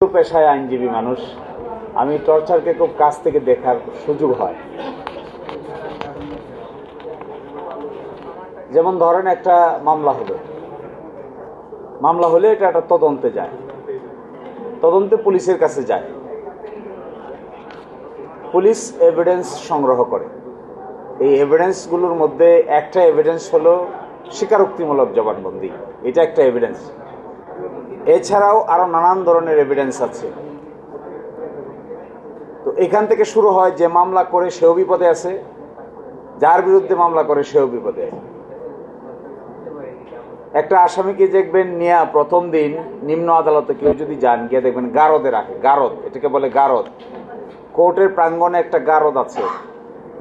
পেশায় আইনজীবী মানুষ, আমি টর্চারকে খুব কাছ থেকে দেখার সুযোগ হয়। যেমন ধরেন একটা মামলা হলে এটা একটা তদন্তে যায়, তদন্তে পুলিশের কাছে যায়, পুলিশ এভিডেন্স সংগ্রহ করে। এই এভিডেন্সগুলোর মধ্যে একটা এভিডেন্স হলো স্বীকারোক্তিমূলক জবানবন্দি, এটা একটা এভিডেন্স। এছাড়াও আরো নানান ধরনের এভিডেন্স আছে। তো এখান থেকে শুরু হয় যে মামলা করে সেও বিপদে আছে, যার বিরুদ্ধে মামলা করে সেও বিপদে আছে। একটা আসামিকে দেখবেন নিয়ে প্রথম দিন নিম্ন আদালতে কেউ যদি যান, গিয়ে দেখবেন গারদে রাখে। গারদ, এটাকে বলে গারদ। কোর্টের প্রাঙ্গণে একটা গারদ আছে।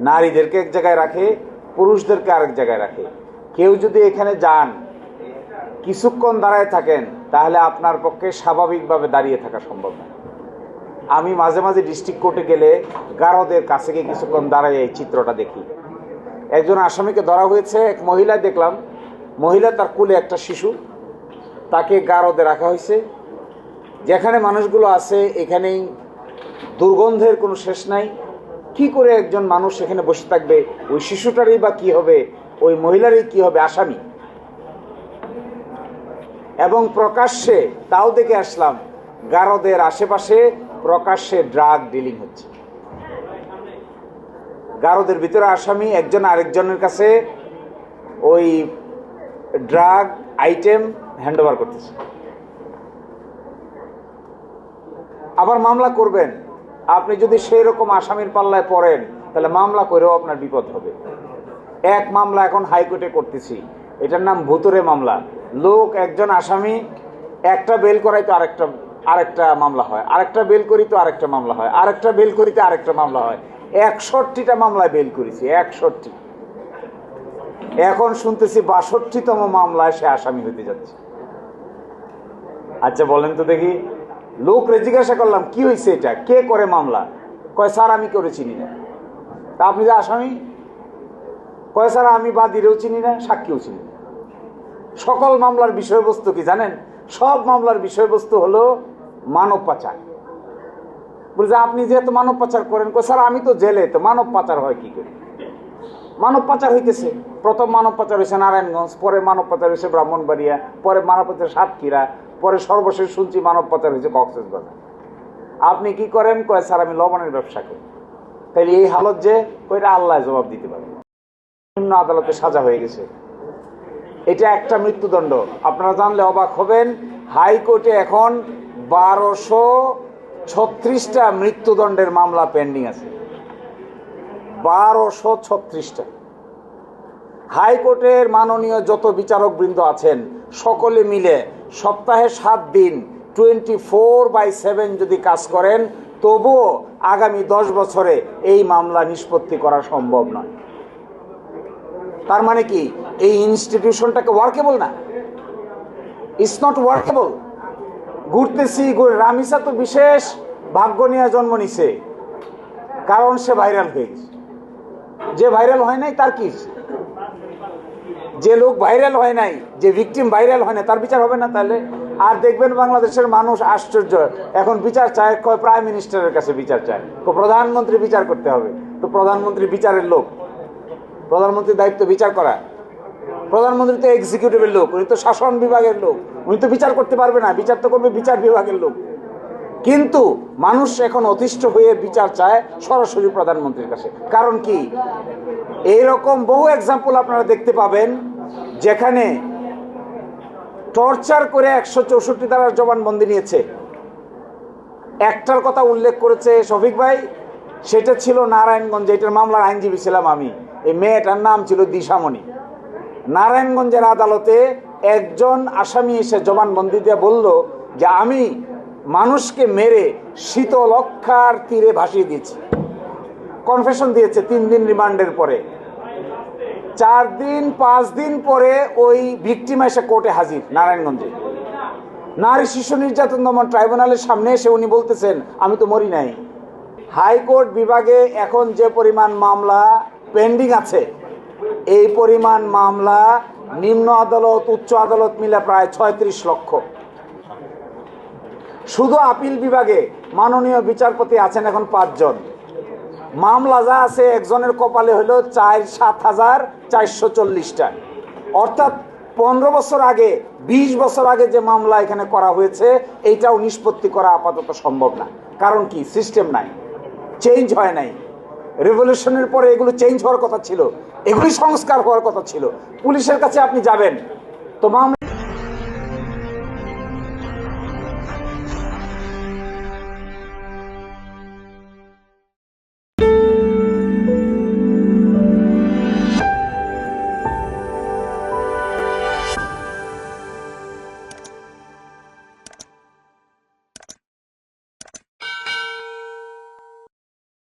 নারীদেরকে এক জায়গায় রাখে, পুরুষদেরকে আরেক জায়গায় রাখে। কেউ যদি এখানে যান, কিছুক্ষণ দাঁড়ায় থাকেন, তাহলে আপনার পক্ষে স্বাভাবিকভাবে দাঁড়িয়ে থাকা সম্ভব না। আমি মাঝে মাঝে ডিস্ট্রিক্ট কোর্টে গেলে গারদের কাছে গিয়ে কিছুক্ষণ দাঁড়ায় এই চিত্রটা দেখি। একজন আসামিকে ধরা হয়েছে, এক মহিলা দেখলাম, মহিলা তার কোলে একটা শিশু, তাকে গারদে রাখা হয়েছে। যেখানে মানুষগুলো আছে এখানেই দুর্গন্ধের কোনো শেষ নাই। কি করে একজন মানুষ এখানে বসে থাকবে? ওই শিশুটারই বা কি হবে, ওই মহিলারই কি হবে আসামি? এবং প্রকাশ্যে তাও দেখে আসলাম, গারদের আশেপাশে প্রকাশ্যে ড্রাগ ডিলিং হচ্ছে। গারদের ভিতরে আসামি একজন আরেকজনের কাছে ওই ড্রাগ আইটেম হ্যান্ড ওভার করতেছে। আবার মামলা করবেন, আপনি যদি সেই রকম আসামির পাল্লায় পড়েন, তাহলে মামলা করেও আপনার বিপদ হবে। এক মামলা এখন হাইকোর্টে করতেছি, এটার নাম ভুতুরে মামলা। লোক একজন আসামি, একটা বেল করাই তো আরেকটা মামলা হয়, আরেকটা বেল করি তো আরেকটা মামলা হয়, আরেকটা বেল করিতে আরেকটা মামলা হয়। 61টা মামলায় বেল করেছি, 61। এখন শুনতেছি 62তম মামলায় সে আসামি হইতে যাচ্ছে। আচ্ছা বলেন তো দেখি, লোকরে জিজ্ঞাসা করলাম কি হয়েছে, এটা কে করে মামলা? কয় স্যার আমি করে চিনি না। তা আপনি যে আসামি? কয় স্যার আমি বাদীরেও চিনি না, সাক্ষীও চিনি না। সকল মামলার বিষয়বস্তু কি জানেন? সব মামলার বিষয়বস্তু হলো মানব পাচার। বলছে আপনি যেহেতু মানব পাচার করেন, কয় স্যার আমি তো জেলে, তো মানব পাচার হয় কি করে? মানব পাচার হইতেছে। প্রথম মানব পাচার হয়েছে নারায়ণগঞ্জ, পরে মানব পাচার হয়েছে ব্রাহ্মণবাড়িয়া, পরে মানব পাচার সাতক্ষীরা, পরে সর্বশেষ শুনছি মানব পাচার হয়েছে কক্সবাজার। আপনি কি করেন? কয় স্যার আমি লবণের ব্যবসা করি। তাইলে এই হালত যে ওইটা আল্লাহ জবাব দিতে পারে। নিম্ন আদালতে সাজা হয়ে গেছে। এটা একটা মৃত্যুদণ্ড। আপনারা জানলে অবাক হবেন, হাইকোর্টে এখন 1236টা মৃত্যুদণ্ডের মামলা পেন্ডিং আছে। 1236টা। হাইকোর্টের মাননীয় যত বিচারক বৃন্দ আছেন সকলে মিলে সপ্তাহে 7 দিন 24/7 যদি কাজ করেন, তবুও আগামী 10 বছরে এই মামলা নিষ্পত্তি করা সম্ভব নয়। তার মানে কি এই ইনস্টিটিউশনটাকে ওয়ার্কেবল না? It's not workable. ঘুরতেছি, রামিসা তো বিশেষ ভাগ্য নিয়ে জন্ম নিছে, কারণ সে ভাইরাল হয়ে গেছে। যে ভাইরাল হয় নাই তার কি? যে লোক ভাইরাল হয় নাই, যে ভিকটিম ভাইরাল হয় না, তার বিচার হবে না? তাহলে আর দেখবেন বাংলাদেশের মানুষ আশ্চর্য, এখন বিচার চায়, প্রাইম মিনিস্টারের কাছে বিচার চায়, তো প্রধানমন্ত্রী বিচার করতে হবে। তো প্রধানমন্ত্রী বিচারের লোক, প্রধানমন্ত্রীর দায়িত্ব বিচার করা। প্রধানমন্ত্রী তো এক্সিকিউটিভের লোক, উনি তো শাসন বিভাগের লোক, উনি তো বিচার করতে পারবে না, বিচার তো করবে বিচার বিভাগের লোক। কিন্তু মানুষ এখন অতিষ্ঠ হয়ে বিচার চায় সরাসরি প্রধানমন্ত্রীর কাছে। কারণ কি? এইরকম বহু এক্সাম্পল আপনারা দেখতে পাবেন যেখানে টর্চার করে 164 ধারার জবানবন্দি নিয়েছে। একটার কথা উল্লেখ করেছে শফিক ভাই, সেটা ছিল নারায়ণগঞ্জে, এটার মামলার আইনজীবী ছিলাম আমি। এই মেয়েটার নাম ছিল দিশামণি। নারায়ণগঞ্জের আদালতে একজন আসামি এসে জবানবন্দি দিয়ে বলল যে আমি মানুষকে মেরে শীতলক্ষার তীরে ভাসিয়ে দিয়েছি। কনফেশন দিয়েছে 3 দিন রিমান্ডের পরে। 4 দিন 5 দিন পরে ওই ভিকটিম এসে কোর্টে হাজির নারায়ণগঞ্জে। নারী শিশু নির্যাতন দমন ট্রাইব্যুনালের সামনে এসে উনি বলতেছেন আমি তো মরি নাই। হাইকোর্ট বিভাগে এখন যে পরিমাণ মামলা পেন্ডিং আছে, এই পরিমাণ মামলা নিম্ন আদালত উচ্চ আদালত মিলে প্রায় 36 লক্ষ। শুধু আপিল বিভাগে মাননীয় বিচারপতি আছেন এখন 5 জন। মামলা যা আছে একজনের কপালে হলো 7,440টা। অর্থাৎ 15 বছর আগে 20 বছর আগে যে মামলা এখানে করা হয়েছে এইটাও নিষ্পত্তি করা আপাতত সম্ভব না। কারণ কি? সিস্টেম নাই, চেঞ্জ হয় নাই। রেভলিউশনের পরে এগুলো চেঞ্জ হওয়ার কথা ছিল, এগুলি সংস্কার হওয়ার কথা ছিল। পুলিশের কাছে আপনি যাবেন তো মামলা